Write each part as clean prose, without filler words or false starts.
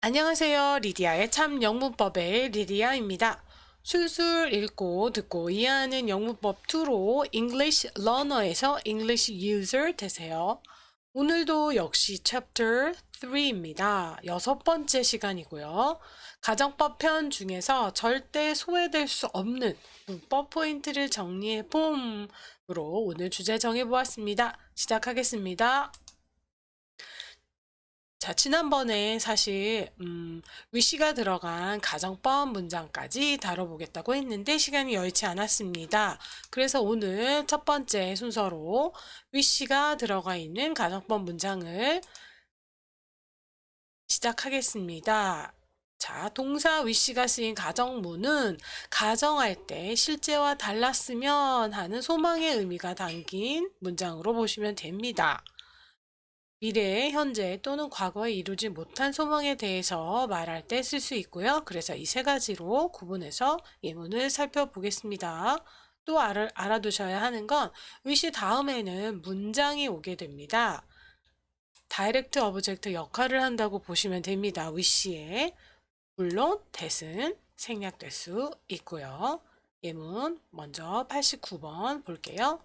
안녕하세요. 리디아의 참 영문법의 리디아입니다. 술술 읽고 듣고 이해하는 영문법 2로 English Learner에서 English User 되세요. 오늘도 역시 Chapter 3입니다. 6번째 시간이고요. 가정법 편 중에서 절대 소외될 수 없는 문법 포인트를 정리해 봄으로 오늘 주제 정해보았습니다. 시작하겠습니다. 자, 지난번에 사실 wish가 들어간 가정법 문장까지 다뤄보겠다고 했는데 시간이 여의치 않았습니다. 그래서 오늘 첫 번째 순서로 wish가 들어가 있는 가정법 문장을 시작하겠습니다. 자, 동사 wish가 쓰인 가정문은 가정할 때 실제와 달랐으면 하는 소망의 의미가 담긴 문장으로 보시면 됩니다. 미래에, 현재 또는 과거에 이루지 못한 소망에 대해서 말할 때 쓸 수 있고요. 그래서 이 세 가지로 구분해서 예문을 살펴보겠습니다. 또 알아두셔야 하는 건 wish 다음에는 문장이 오게 됩니다. 다이렉트 오브젝트 역할을 한다고 보시면 됩니다. wish에. 물론 that은 생략될 수 있고요. 예문 먼저 89번 볼게요.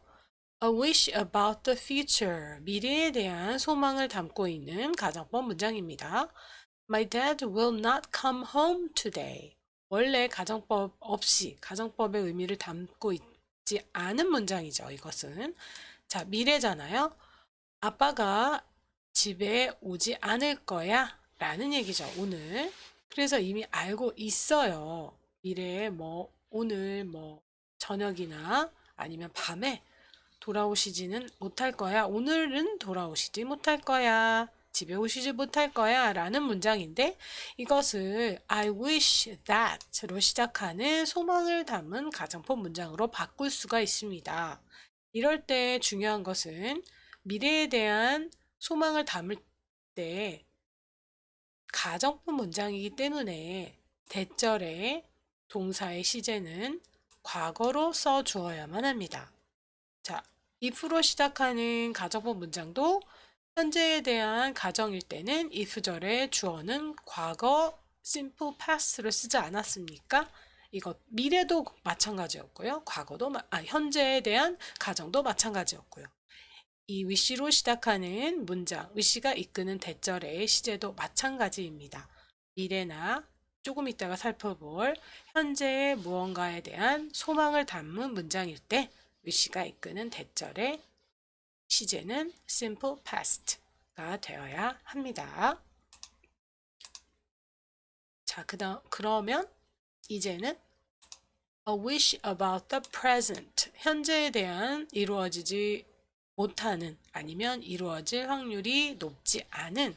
A wish about the future. 미래에 대한 소망을 담고 있는 가정법 문장입니다. My dad will not come home today. 원래 가정법 없이 가정법의 의미를 담고 있지 않은 문장이죠. 이것은. 자, 미래잖아요. 아빠가 집에 오지 않을 거야 라는 얘기죠. 오늘. 그래서 이미 알고 있어요. 미래에 오늘 저녁이나 아니면 밤에 돌아오시지는 못할 거야. 오늘은 돌아오시지 못할 거야. 집에 오시지 못할 거야. 라는 문장인데 이것을 I wish that로 시작하는 소망을 담은 가정법 문장으로 바꿀 수가 있습니다. 이럴 때 중요한 것은 미래에 대한 소망을 담을 때 가정법 문장이기 때문에 대절에 동사의 시제는 과거로 써 주어야만 합니다. 자, if로 시작하는 가정법 문장도 현재에 대한 가정일 때는 if절의 주어는 과거 simple past를 쓰지 않았습니까? 이것 미래도 마찬가지였고요. 현재에 대한 가정도 마찬가지였고요. 이 wish로 시작하는 문장, wish가 이끄는 대절의 시제도 마찬가지입니다. 미래나 조금 이따가 살펴볼 현재의 무언가에 대한 소망을 담은 문장일 때 wish가 이끄는 대절의 시제는 simple past가 되어야 합니다. 자, 그러면 이제는 a wish about the present. 현재에 대한 이루어지지 못하는 아니면 이루어질 확률이 높지 않은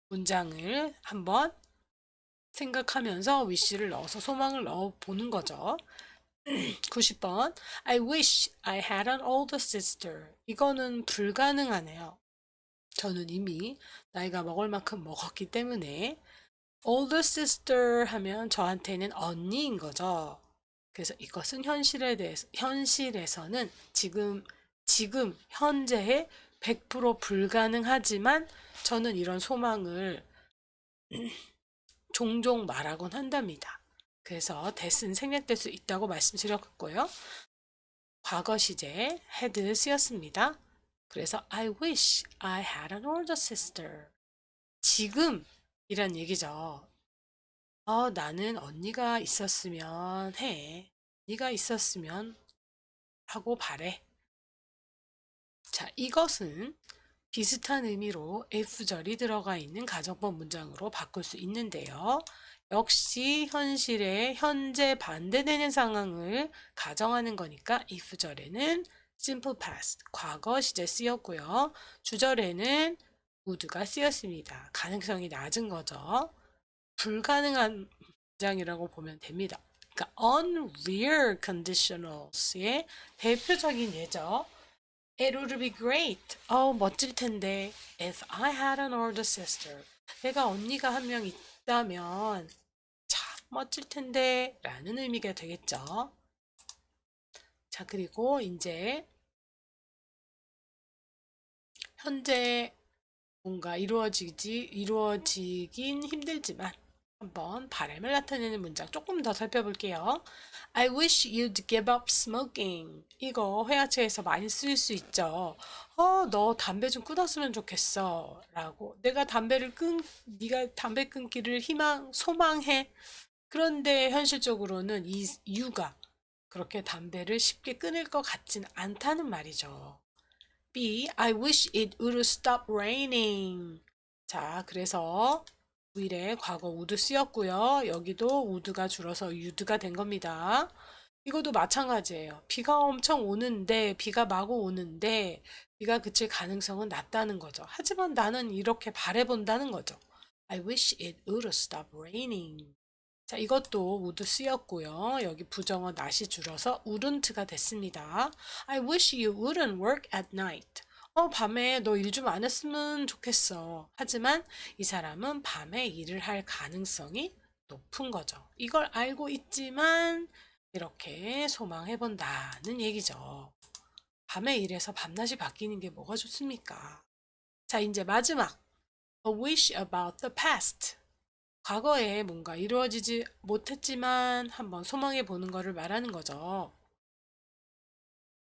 문장을 한번 생각하면서 wish를 넣어서 소망을 넣어 보는 거죠. 90번 I wish I had an older sister. 이거는 불가능하네요. 저는 이미 나이가 먹을 만큼 먹었기 때문에 older sister 하면 저한테는 언니인 거죠. 그래서 이것은 현실에서는 지금 현재에 100% 불가능하지만 저는 이런 소망을 종종 말하곤 한답니다. 그래서 that은 생략될 수 있다고 말씀드렸고요. 과거 시제 had 쓰였습니다. 그래서 I wish I had an older sister. 지금 이란 얘기죠. 나는 언니가 있었으면 해. 네가 있었으면 하고 바래. 자, 이것은 비슷한 의미로 F절이 들어가 있는 가정법 문장으로 바꿀 수 있는데요. 역시 현실에 현재 반대되는 상황을 가정하는 거니까 if절에는 simple past, 과거 시제 쓰였고요. 주절에는 would가 쓰였습니다. 가능성이 낮은 거죠. 불가능한 문장이라고 보면 됩니다. 그러니까 unreal conditionals의 대표적인 예죠. It would be great. 멋질 텐데. If I had an older sister. 내가 언니가 한 명 있다면 참 멋질 텐데. 라는 의미가 되겠죠. 자, 그리고 이제 현재 뭔가 이루어지긴 힘들지만 한번 바람을 나타내는 문장 조금 더 살펴볼게요. I wish you'd give up smoking. 이거 회화체에서 많이 쓰일 수 있죠. 너 담배 좀 끊었으면 좋겠어. 라고. 네가 담배 끊기를 소망해. 그런데 현실적으로는 이 유가 그렇게 담배를 쉽게 끊을 것 같진 않다는 말이죠. B. I wish it would stop raining. 자, 그래서 위에 과거 would 쓰였고요. 여기도 would가 줄어서 would가 된 겁니다. 이것도 마찬가지예요. 비가 마구 오는데 비가 그칠 가능성은 낮다는 거죠. 하지만 나는 이렇게 바라본다는 거죠. I wish it would stop raining. 자, 이것도 would 쓰였고요. 여기 부정어 not이 줄어서 wouldn't가 됐습니다. I wish you wouldn't work at night. 밤에 너 일 좀 안 했으면 좋겠어. 하지만 이 사람은 밤에 일을 할 가능성이 높은 거죠. 이걸 알고 있지만 이렇게 소망해 본다는 얘기죠. 밤에 일해서 밤낮이 바뀌는 게 뭐가 좋습니까? 자, 이제 마지막. A wish about the past. 과거에 뭔가 이루어지지 못했지만 한번 소망해 보는 거를 말하는 거죠.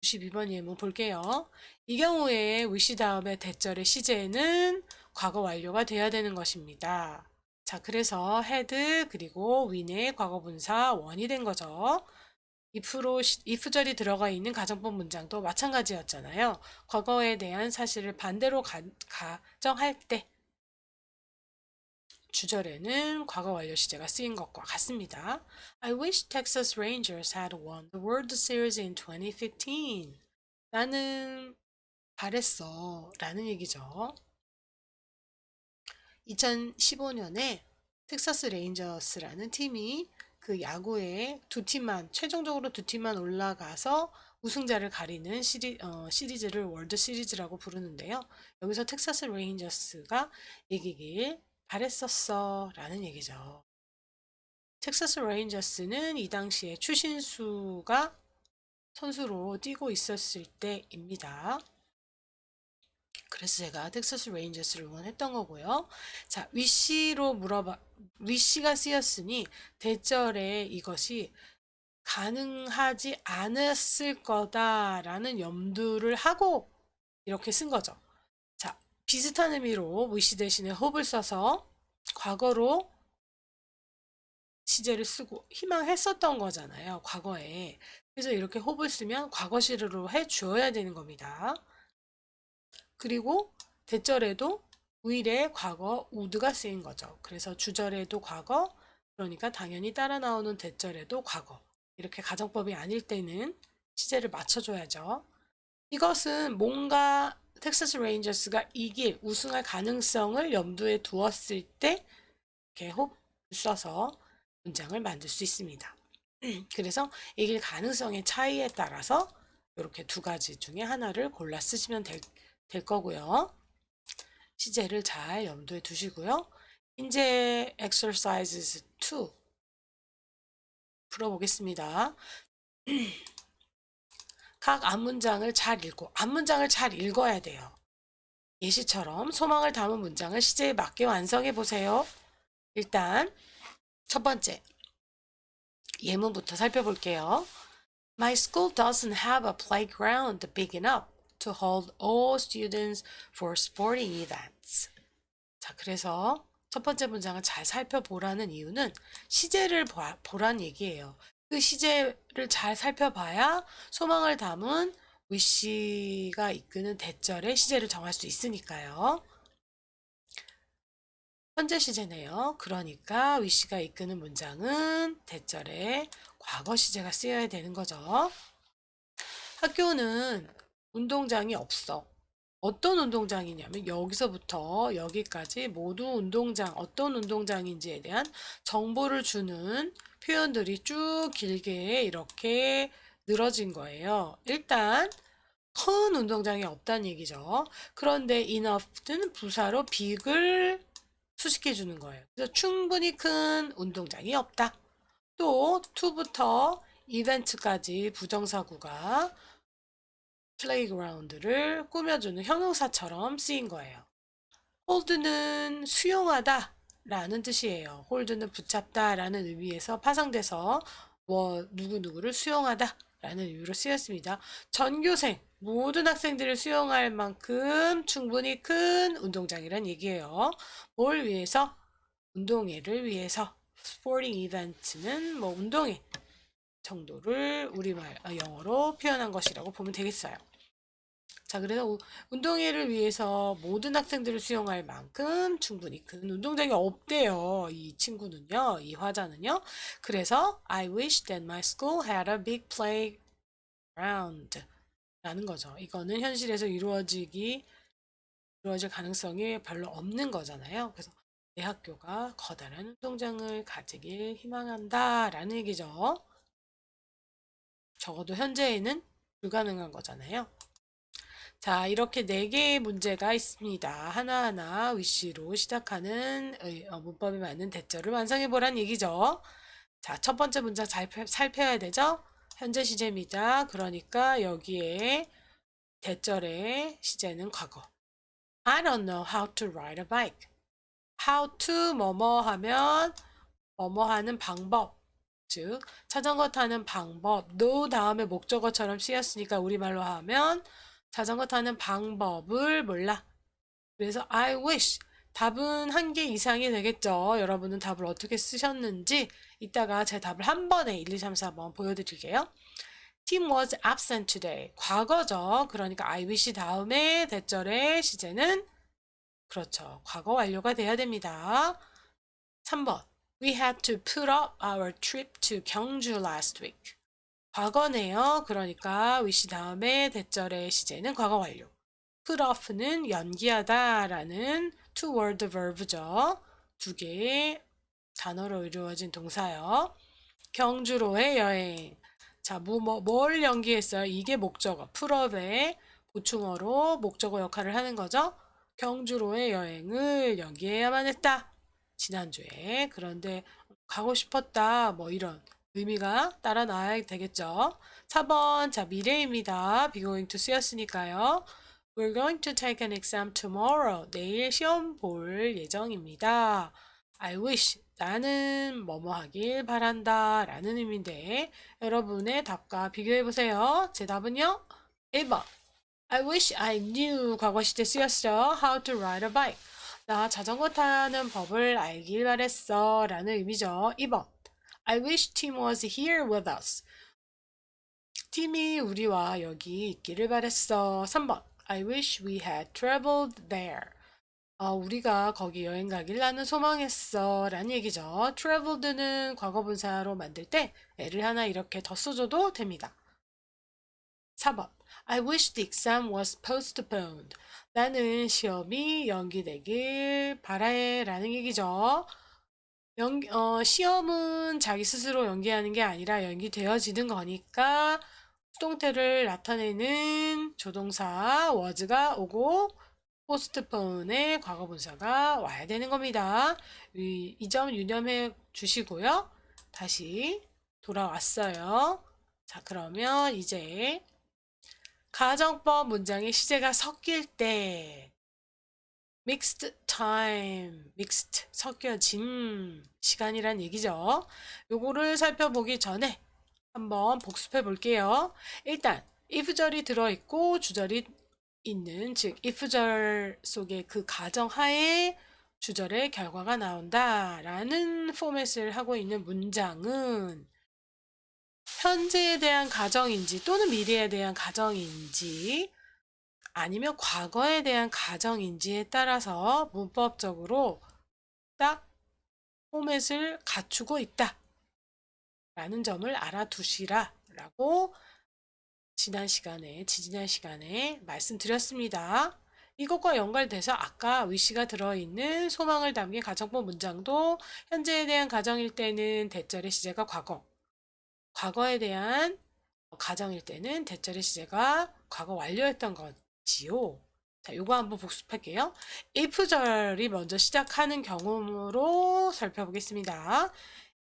92번 예문 볼게요. 이 경우에 wish 다음에 대절의 시제는 과거 완료가 돼야 되는 것입니다. 자, 그래서 had 그리고 win의 과거분사 원이 된 거죠. if절이 들어가 있는 가정법 문장도 마찬가지였잖아요. 과거에 대한 사실을 반대로 가정할 때 주절에는 과거 완료 시제가 쓰인 것과 같습니다. I wish Texas Rangers had won the World Series in 2015. 나는 바랬어 라는 얘기죠. 2015년에 텍사스 레인저스라는 팀이 그 야구에 최종적으로 두 팀만 올라가서 우승자를 가리는 시리즈를 월드 시리즈라고 부르는데요. 여기서 텍사스 레인저스가 이기길 바랬었어 라는 얘기죠. 텍사스 레인저스는 이 당시에 추신수가 선수로 뛰고 있었을 때입니다. 그래서 제가 텍사스 레인저스를 응원했던 거고요. 자, 위시가 쓰였으니 대절에 이것이 가능하지 않았을 거다라는 염두를 하고 이렇게 쓴 거죠. 자, 비슷한 의미로 위시 대신에 hope를 써서 과거로 시제를 쓰고 희망했었던 거잖아요. 과거에. 그래서 이렇게 hope를 쓰면 과거시로 해 주어야 되는 겁니다. 그리고 대절에도 우일에 과거 would가 쓰인 거죠. 그래서 주절에도 과거, 그러니까 당연히 따라 나오는 대절에도 과거. 이렇게 가정법이 아닐 때는 시제를 맞춰줘야죠. 이것은 뭔가 텍사스 레인저스가 우승할 가능성을 염두에 두었을 때 이렇게 hope 써서 문장을 만들 수 있습니다. 그래서 이길 가능성의 차이에 따라서 이렇게 두 가지 중에 하나를 골라 쓰시면 될 거고요. 시제를 잘 염두에 두시고요. 이제 exercises 2 풀어보겠습니다. 각 앞문장을 잘 읽어야 돼요. 예시처럼 소망을 담은 문장을 시제에 맞게 완성해 보세요. 일단 첫 번째 예문부터 살펴볼게요. My school doesn't have a playground big enough to hold all students for sporting events. 자, 그래서 첫 번째 문장을 잘 살펴보라는 이유는 시제를 보란 얘기예요. 그 시제를 잘 살펴봐야 소망을 담은 wish가 이끄는 대절의 시제를 정할 수 있으니까요. 현재 시제네요. 그러니까 wish가 이끄는 문장은 대절에 과거 시제가 쓰여야 되는 거죠. 학교는 운동장이 없어. 어떤 운동장이냐면 여기서부터 여기까지 모두 어떤 운동장인지에 대한 정보를 주는 표현들이 쭉 길게 이렇게 늘어진 거예요. 일단 큰 운동장이 없다는 얘기죠. 그런데 enough는 부사로 빅을 수식해 주는 거예요. 그래서 충분히 큰 운동장이 없다. 또 to부터 이벤트까지 부정사구가 플레이그라운드를 꾸며주는 형용사처럼 쓰인 거예요. hold는 수용하다 라는 뜻이에요. hold는 붙잡다 라는 의미에서 파생돼서 뭐 누구누구를 수용하다 라는 의미로 쓰였습니다. 전교생, 모든 학생들을 수용할 만큼 충분히 큰 운동장이란 얘기예요. 뭘 위해서? 운동회를 위해서. 스포팅 이벤트는 뭐 운동회 정도를 영어로 표현한 것이라고 보면 되겠어요. 자, 그래서 운동회를 위해서 모든 학생들을 수용할 만큼 충분히 큰 운동장이 없대요. 이 친구는요, 이 화자는요. 그래서 I wish that my school had a big playground 라는 거죠. 이거는 현실에서 이루어질 가능성이 별로 없는 거잖아요. 그래서 내 학교가 커다란 운동장을 가지길 희망한다 라는 얘기죠. 적어도 현재에는 불가능한 거잖아요. 자, 이렇게 4개의 문제가 있습니다. 하나하나 위시로 시작하는 문법에 맞는 대절을 완성해 보란 얘기죠. 자, 첫 번째 문장 잘 살펴야 되죠? 현재 시제입니다. 그러니까 여기에 대절의 시제는 과거. I don't know how to ride a bike. how to 뭐뭐 하면 뭐뭐 하는 방법. 즉, 자전거 타는 방법. no 다음에 목적어처럼 쓰였으니까 우리말로 하면 자전거 타는 방법을 몰라. 그래서 I wish. 답은 한 개 이상이 되겠죠. 여러분은 답을 어떻게 쓰셨는지 이따가 제 답을 한 번에 1, 2, 3, 4 한번 보여드릴게요. Tim was absent today. 과거죠. 그러니까 I wish 다음에 대절의 시제는 그렇죠. 과거 완료가 돼야 됩니다. 3번. We had to put up our trip to 경주 last week. 과거네요. 그러니까 wish 다음에 대절의 시제는 과거 완료. put off는 연기하다 라는 two word verb죠. 2개의 단어로 이루어진 동사요. 경주로의 여행. 자, 뭘 연기했어요? 이게 목적어. put up의 보충어로 목적어 역할을 하는 거죠. 경주로의 여행을 연기해야만 했다. 지난주에. 그런데 가고 싶었다. 뭐 이런 의미가 따라 나와야 되겠죠. 4번. 자, 미래입니다. be going to 쓰였으니까요. We're going to take an exam tomorrow. 내일 시험 볼 예정입니다. I wish. 나는 뭐뭐 하길 바란다. 라는 의미인데 여러분의 답과 비교해 보세요. 제 답은요. 1번. I wish I knew 과거 시제 쓰였죠. How to ride a bike. 나 자전거 타는 법을 알길 바랬어. 라는 의미죠. 2번. I wish Tim was here with us. 팀이 우리와 여기 있기를 바랬어. 3번. I wish we had traveled there. 우리가 거기 여행 가길 나는 소망했어. 라는 얘기죠. traveled는 과거분사로 만들 때 애를 하나 이렇게 더 써줘도 됩니다. 4번. I wish the exam was postponed. 나는 시험이 연기되길 바래. 라는 얘기죠. 시험은 자기 스스로 연기하는 게 아니라 연기되어지는 거니까 수동태를 나타내는 조동사 was가 오고 postpone의 과거분사가 와야 되는 겁니다. 이 점 유념해 주시고요. 다시 돌아왔어요. 자, 그러면 이제 가정법 문장의 시제가 섞일 때 mixed time, mixed, 섞여진 시간이란 얘기죠. 요거를 살펴보기 전에 한번 복습해 볼게요. 일단 if절이 들어있고 주절이 있는, 즉 if절 속에 그 가정하에 주절의 결과가 나온다 라는 포맷을 하고 있는 문장은 현재에 대한 가정인지 또는 미래에 대한 가정인지 아니면 과거에 대한 가정인지에 따라서 문법적으로 딱 포맷을 갖추고 있다 라는 점을 알아두시라 라고 지지난 시간에 말씀드렸습니다. 이것과 연관돼서 아까 wish가 들어있는 소망을 담긴 가정법 문장도 현재에 대한 가정일 때는 대절의 시제가 과거, 과거에 대한 가정일 때는 대절의 시제가 과거 완료했던 거지요. 자, 요거 한번 복습할게요. if절이 먼저 시작하는 경우로 살펴보겠습니다.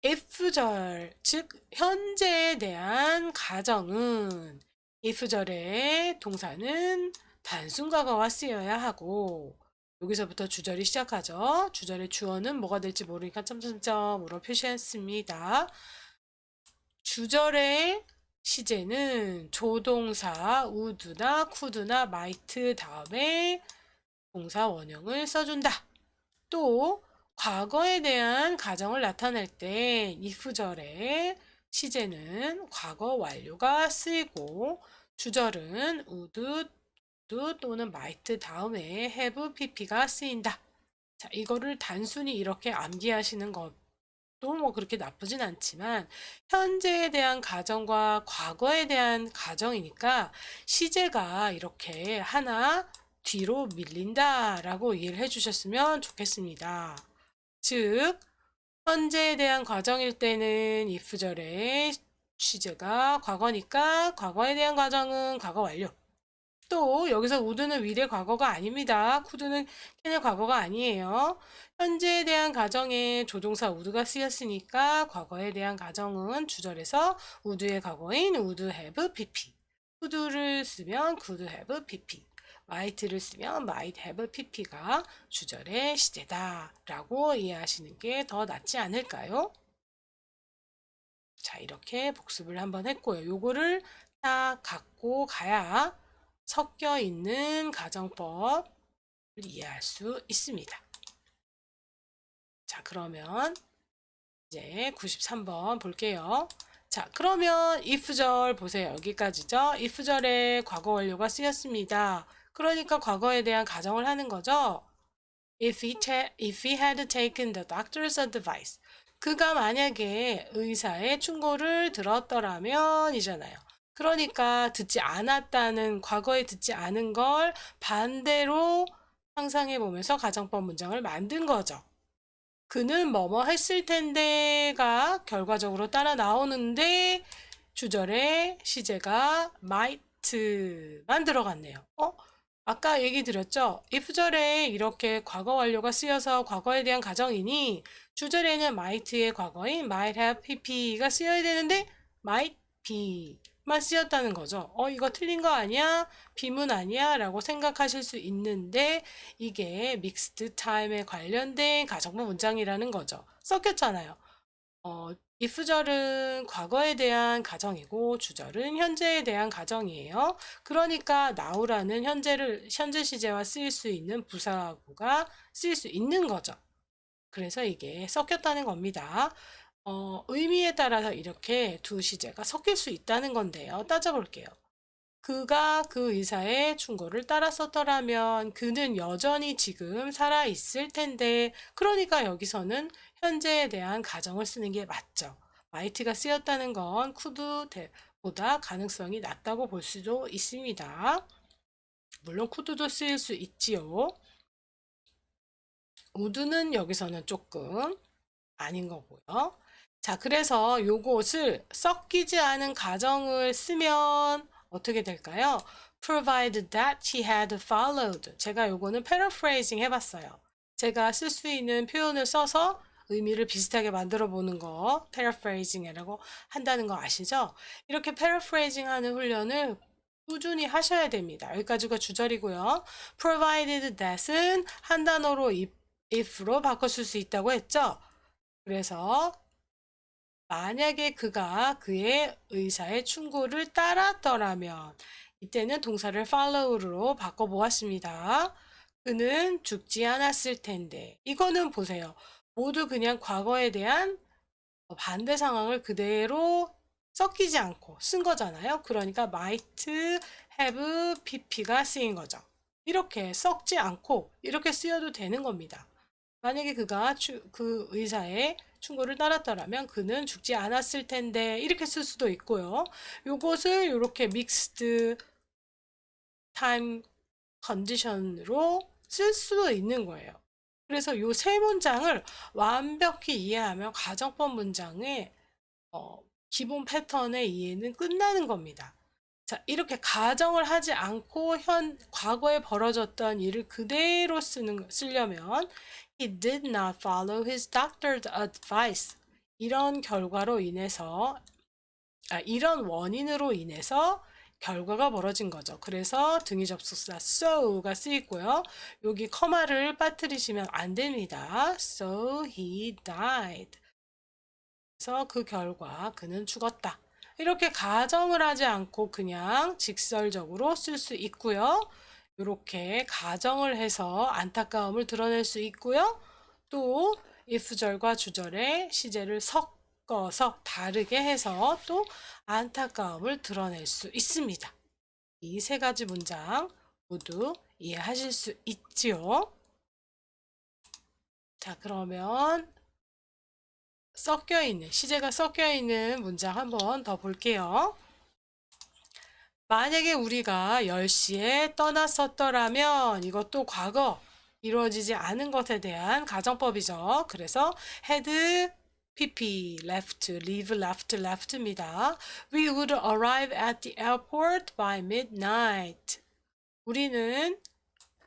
if절, 즉 현재에 대한 가정은 if절의 동사는 단순 과거가 쓰여야 하고 여기서부터 주절이 시작하죠. 주절의 주어는 뭐가 될지 모르니까 점점점으로 표시했습니다. 주절의 시제는 조동사 would나 could나 might 다음에 동사 원형을 써준다. 또 과거에 대한 가정을 나타낼 때 if절의 시제는 과거 완료가 쓰이고 주절은 would 또는 might 다음에 have pp가 쓰인다. 자, 이거를 단순히 이렇게 암기하시는 것도 뭐 그렇게 나쁘진 않지만 현재에 대한 가정과 과거에 대한 가정이니까 시제가 이렇게 하나 뒤로 밀린다라고 이해를 해주셨으면 좋겠습니다. 즉, 현재에 대한 과정일 때는 if절의 시제가 과거니까 과거에 대한 가정은 과거 완료. 또 여기서 would는 미래 과거가 아닙니다. could는 현재 과거가 아니에요. 현재에 대한 가정에 조동사 would가 쓰였으니까 과거에 대한 가정은 주절에서 would의 과거인 would have pp. could를 쓰면 could have pp. might를 쓰면 might have pp가 주절의 시제다 라고 이해하시는 게 더 낫지 않을까요? 자, 이렇게 복습을 한번 했고요. 요거를 딱 갖고 가야 섞여 있는 가정법을 이해할 수 있습니다. 자, 그러면 이제 93번 볼게요. 자, 그러면 if절 보세요. 여기까지죠. if절에 과거 완료가 쓰였습니다. 그러니까 과거에 대한 가정을 하는 거죠. If he had taken the doctor's advice. 그가 만약에 의사의 충고를 들었더라면 이잖아요. 그러니까 듣지 않았다는, 과거에 듣지 않은 걸 반대로 상상해 보면서 가정법 문장을 만든 거죠. 그는 뭐뭐 했을 텐데가 결과적으로 따라 나오는데 주절에 시제가 might만 들어갔네요. 아까 얘기 드렸죠? if절에 이렇게 과거 완료가 쓰여서 과거에 대한 가정이니 주절에는 might의 과거인 might have pp가 쓰여야 되는데 might be만 쓰였다는 거죠. 이거 틀린 거 아니야? 비문 아니야? 라고 생각하실 수 있는데 이게 mixed time에 관련된 가정법 문장이라는 거죠. 섞였잖아요. if절은 과거에 대한 가정이고 주절은 현재에 대한 가정이에요. 그러니까 now라는 현재 시제와 쓰일 수 있는 부사구가 쓰일 수 있는 거죠. 그래서 이게 섞였다는 겁니다. 의미에 따라서 이렇게 두 시제가 섞일 수 있다는 건데요. 따져볼게요. 그가 그 의사의 충고를 따랐었더라면 그는 여전히 지금 살아있을 텐데, 그러니까 여기서는 현재에 대한 가정을 쓰는 게 맞죠. might가 쓰였다는 건 could보다 가능성이 낮다고 볼 수도 있습니다. 물론 could도 쓰일 수 있지요. would는 여기서는 조금 아닌 거고요. 자, 그래서 요것을 섞이지 않은 가정을 쓰면 어떻게 될까요? Provided that he had followed. 제가 요거는 paraphrasing 해봤어요. 제가 쓸 수 있는 표현을 써서 의미를 비슷하게 만들어 보는 거 paraphrasing이라고 한다는 거 아시죠? 이렇게 paraphrasing 하는 훈련을 꾸준히 하셔야 됩니다. 여기까지가 주절이고요. Provided that은 한 단어로 if로 바꿔 쓸 수 있다고 했죠? 그래서 만약에 그가 그의 의사의 충고를 따랐더라면 이때는 동사를 follow로 바꿔보았습니다. 그는 죽지 않았을 텐데 이거는 보세요. 모두 그냥 과거에 대한 반대 상황을 그대로 섞이지 않고 쓴 거잖아요. 그러니까 might have pp가 쓰인 거죠. 이렇게 섞지 않고 이렇게 쓰여도 되는 겁니다. 만약에 그가 그 의사의 충고를 따랐더라면 그는 죽지 않았을 텐데 이렇게 쓸 수도 있고요. 요것을 이렇게 믹스드 타임 컨디션으로 쓸 수도 있는 거예요. 그래서 요 세 문장을 완벽히 이해하면 가정법 문장의 기본 패턴의 이해는 끝나는 겁니다. 자, 이렇게 가정을 하지 않고 과거에 벌어졌던 일을 그대로 쓰려면 He did not follow his doctor's advice. 이런 결과로 인해서, 이런 원인으로 인해서 결과가 벌어진 거죠. 그래서 등위 접속사 so가 쓰이고요. 여기 커마를 빠뜨리시면 안 됩니다. So he died. 그래서 그 결과 그는 죽었다. 이렇게 가정을 하지 않고 그냥 직설적으로 쓸 수 있고요. 이렇게 가정을 해서 안타까움을 드러낼 수 있고요. 또 if절과 주절의 시제를 섞어서 다르게 해서 또 안타까움을 드러낼 수 있습니다. 이 세 가지 문장 모두 이해하실 수 있지요? 자, 그러면 시제가 섞여 있는 문장 한번 더 볼게요. 만약에 우리가 10시에 떠났었더라면 이것도 과거 이루어지지 않은 것에 대한 가정법이죠. 그래서 had pp left, leave, left입니다. We would arrive at the airport by midnight. 우리는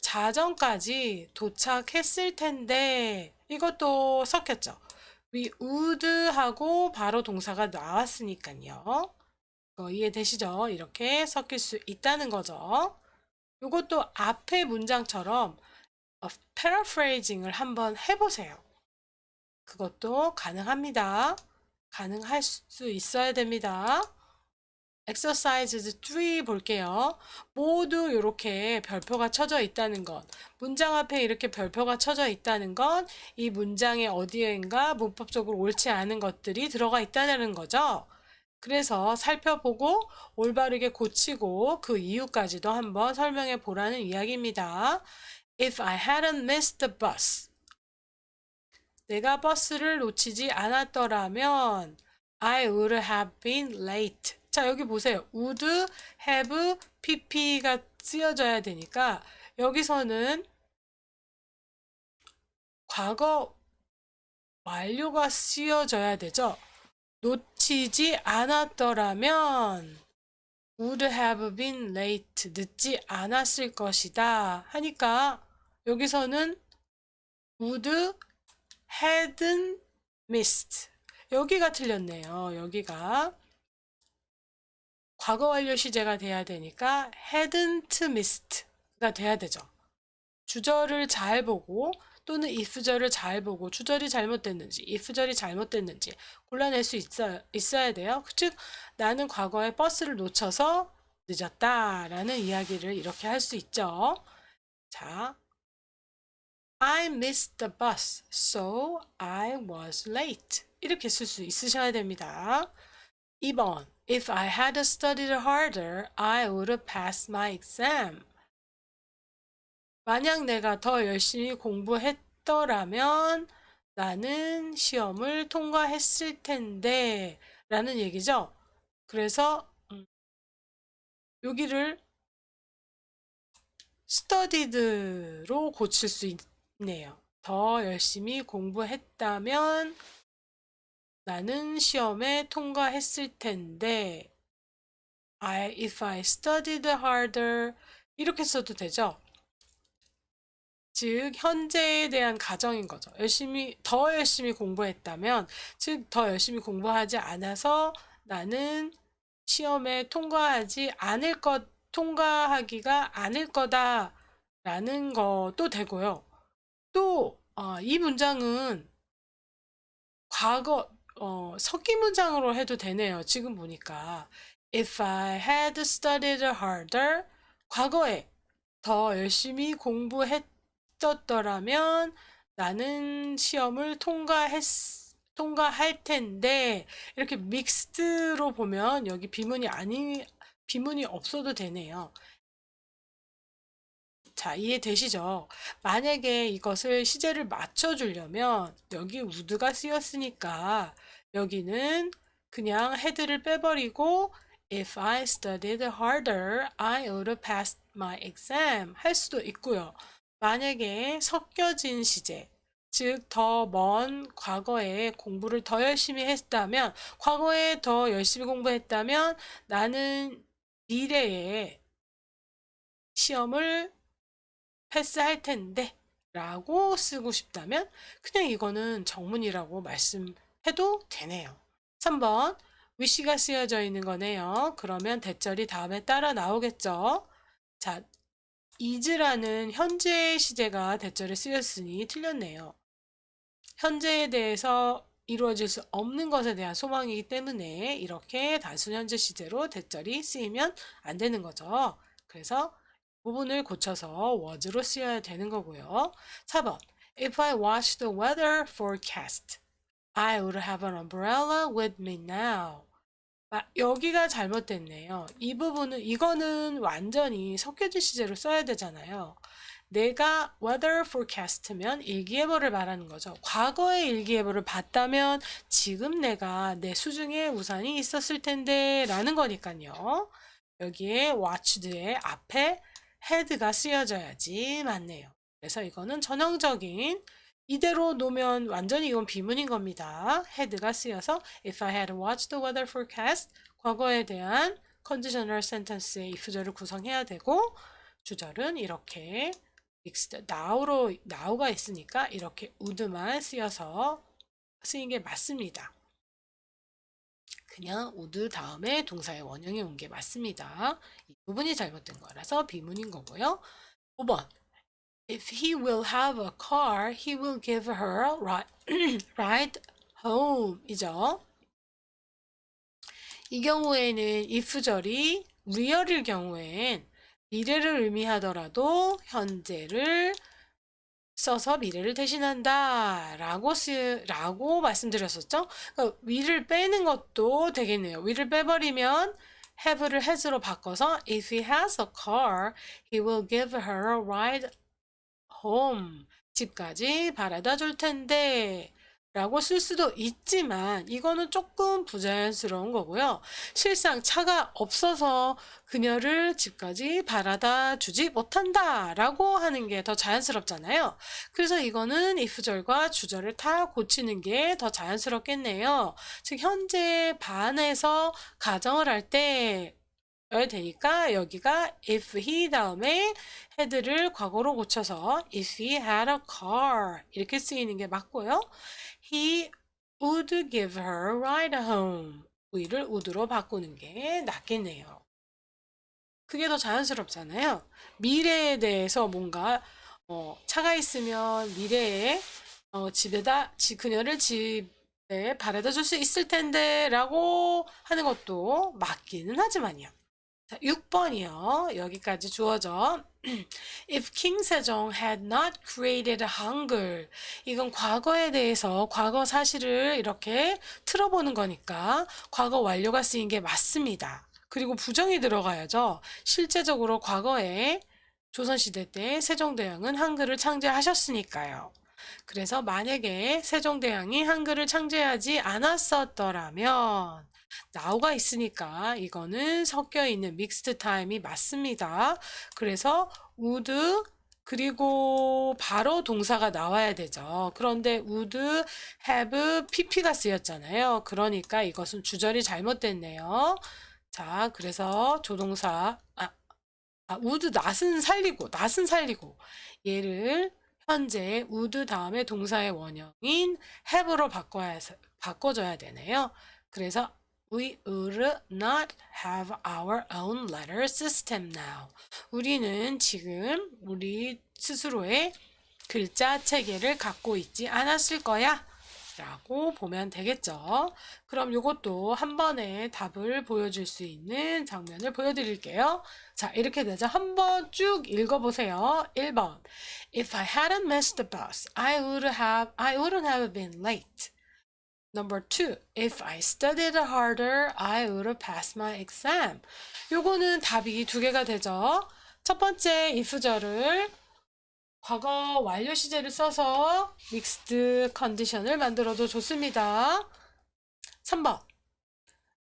자정까지 도착했을 텐데 이것도 섞였죠. We would 하고 바로 동사가 나왔으니까요. 이해되시죠? 이렇게 섞일 수 있다는 거죠. 이것도 앞의 문장처럼 paraphrasing을 한번 해보세요. 그것도 가능합니다. 가능할 수 있어야 됩니다. exercises 3 볼게요. 모두 이렇게 별표가 쳐져 있다는 것. 문장 앞에 이렇게 별표가 쳐져 있다는 건 이 문장의 어디엔가 문법적으로 옳지 않은 것들이 들어가 있다는 거죠. 그래서 살펴보고 올바르게 고치고 그 이유까지도 한번 설명해 보라는 이야기입니다. If I hadn't missed the bus. 내가 버스를 놓치지 않았더라면 I would have been late. 자, 여기 보세요. would have pp가 쓰여져야 되니까 여기서는 과거 완료가 쓰여져야 되죠. 놓치지 않았더라면 would have been late. 늦지 않았을 것이다. 하니까 여기서는 would hadn't missed. 여기가 틀렸네요. 여기가 과거 완료 시제가 돼야 되니까 hadn't missed가 돼야 되죠. 주절을 잘 보고 또는 if절을 잘 보고 주절이 잘못됐는지 if절이 잘못됐는지 골라낼 수 있어야 돼요. 즉 나는 과거에 버스를 놓쳐서 늦었다라는 이야기를 이렇게 할 수 있죠. 자, I missed the bus, so I was late. 이렇게 쓸 수 있으셔야 됩니다. 2번, If I had studied harder, I would have passed my exam. 만약 내가 더 열심히 공부했더라면 나는 시험을 통과했을 텐데 라는 얘기죠. 그래서 여기를 studied로 고칠 수 있네요. 더 열심히 공부했다면 나는 시험에 통과했을 텐데 if I studied harder 이렇게 써도 되죠. 즉 현재에 대한 가정인 거죠. 더 열심히 공부했다면 즉 더 열심히 공부하지 않아서 나는 시험에 통과하기가 않을 거다라는 것도 되고요. 또 이 문장은 과거 섞인 문장으로 해도 되네요. 지금 보니까 If I had studied harder 과거에 더 열심히 공부했었더라면 나는 시험을 통과할 텐데 이렇게 믹스드로 보면 여기 비문이 없어도 되네요. 자, 이해되시죠? 만약에 이것을 시제를 맞춰주려면 여기 would가 쓰였으니까 여기는 그냥 had를 빼버리고 If I studied harder, I would have passed my exam 할 수도 있고요. 만약에 섞여진 시제, 즉 더 먼 과거에 공부를 더 열심히 했다면 과거에 더 열심히 공부했다면 나는 미래에 시험을 패스할 텐데 라고 쓰고 싶다면 그냥 이거는 정문이라고 말씀해도 되네요. 3번 wish가 쓰여져 있는 거네요. 그러면 대절이 다음에 따라 나오겠죠. 자, is라는 현재 시제가 대절에 쓰였으니 틀렸네요. 현재에 대해서 이루어질 수 없는 것에 대한 소망이기 때문에 이렇게 단순 현재 시제로 대절이 쓰이면 안 되는 거죠. 그래서 부분을 고쳐서 was로 쓰여야 되는 거고요. 4번 If I watch the weather forecast, I would have an umbrella with me now. 여기가 잘못됐네요. 이 부분은 이거는 완전히 섞여진 시제로 써야 되잖아요. 내가 weather forecast면 일기예보를 말하는 거죠. 과거의 일기예보를 봤다면 지금 내가 내 수중에 우산이 있었을 텐데 라는 거니까요. 여기에 watched의 앞에 had가 쓰여져야지 맞네요. 그래서 이거는 전형적인 이대로 놓으면 완전히 이건 비문인 겁니다. had가 쓰여서 if I had watched the weather forecast 과거에 대한 conditional sentence의 if절을 구성해야 되고 주절은 이렇게 mixed now가 있으니까 이렇게 would만 쓰여서 쓰인 게 맞습니다. 그냥 would 다음에 동사의 원형이 온 게 맞습니다. 이 부분이 잘못된 거라서 비문인 거고요. 5번 If he will have a car, he will give her a ride home 이죠. 이 경우에는 if절이 real일 경우엔 미래를 의미하더라도 현재를 써서 미래를 대신한다 라고 말씀드렸었죠. 그러니까 위를 빼는 것도 되겠네요. 위를 빼버리면 have를 has로 바꿔서 if he has a car, he will give her a ride home. 집까지 바래다 줄 텐데 라고 쓸 수도 있지만 이거는 조금 부자연스러운 거고요. 실상 차가 없어서 그녀를 집까지 바라다 주지 못한다 라고 하는 게 더 자연스럽잖아요. 그래서 이거는 if절과 주절을 다 고치는 게 더 자연스럽겠네요. 즉 현재 반에서 가정을 할 때 야 되니까 여기가 if he 다음에 had를 과거로 고쳐서 if he had a car 이렇게 쓰이는 게 맞고요. He would give her a ride home. w를 would로 바꾸는 게 낫겠네요. 그게 더 자연스럽잖아요. 미래에 대해서 뭔가 차가 있으면 미래에 그녀를 집에 바래다 줄 수 있을 텐데 라고 하는 것도 맞기는 하지만요. 자, 6번이요. 여기까지 주어져. If King Sejong had not created Hangul. 이건 과거에 대해서 과거 사실을 이렇게 틀어보는 거니까 과거 완료가 쓰인 게 맞습니다. 그리고 부정이 들어가야죠. 실제적으로 과거에 조선시대 때 세종대왕은 한글을 창제하셨으니까요. 그래서 만약에 세종대왕이 한글을 창제하지 않았었더라면 now가 있으니까 이거는 섞여 있는 믹스드 타임이 맞습니다. 그래서 would 그리고 바로 동사가 나와야 되죠. 그런데 would have pp가 쓰였잖아요. 그러니까 이것은 주절이 잘못됐네요. 자, 그래서 조동사 would 낫은 살리고 얘를 현재 would 다음에 동사의 원형인 have로 바꿔줘야 되네요. 그래서 We would not have our own letter system now. 우리는 지금 우리 스스로의 글자 체계를 갖고 있지 않았을 거야. 라고 보면 되겠죠. 그럼 이것도 한 번에 답을 보여줄 수 있는 장면을 보여드릴게요. 자, 이렇게 되죠. 한번 쭉 읽어보세요. 1번. If I hadn't missed the bus, I wouldn't have been late. Number 2. If I studied harder, I would have passed my exam. 요거는 답이 두 개가 되죠. 첫 번째 if절을 과거 완료 시제를 써서 믹스드 컨디션을 만들어도 좋습니다. 3번.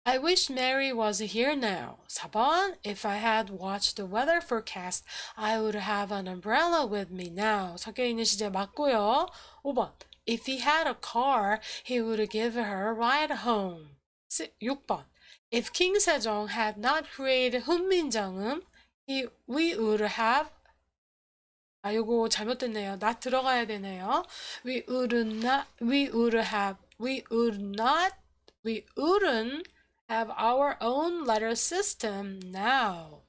I wish Mary was here now. 4번. If I had watched the weather forecast, I would have an umbrella with me now. 섞여 있는 시제 맞고요. 5번. If he had a car, he would give her a ride home. 6번. If King Sejong had not created 훈민정음, we would have 요거 잘못됐네요. not 들어가야 되네요. We wouldn't have our own letter system now.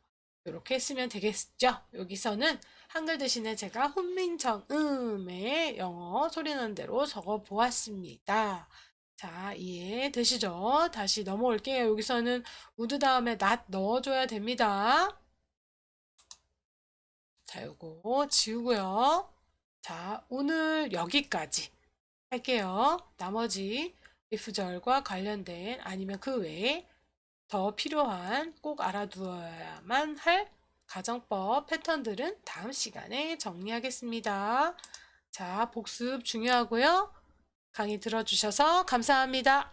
이렇게 쓰면 되겠죠? 여기서는 한글 대신에 제가 훈민정음의 영어 소리나는 대로 적어 보았습니다. 자, 이해되시죠? 다시 넘어올게요. 여기서는 would 다음에 not 넣어줘야 됩니다. 자, 요거 지우고요. 자, 오늘 여기까지 할게요. 나머지 if절과 관련된 아니면 그 외에 더 필요한 꼭 알아두어야만 할 가정법 패턴들은 다음 시간에 정리하겠습니다. 자, 복습 중요하고요. 강의 들어주셔서 감사합니다.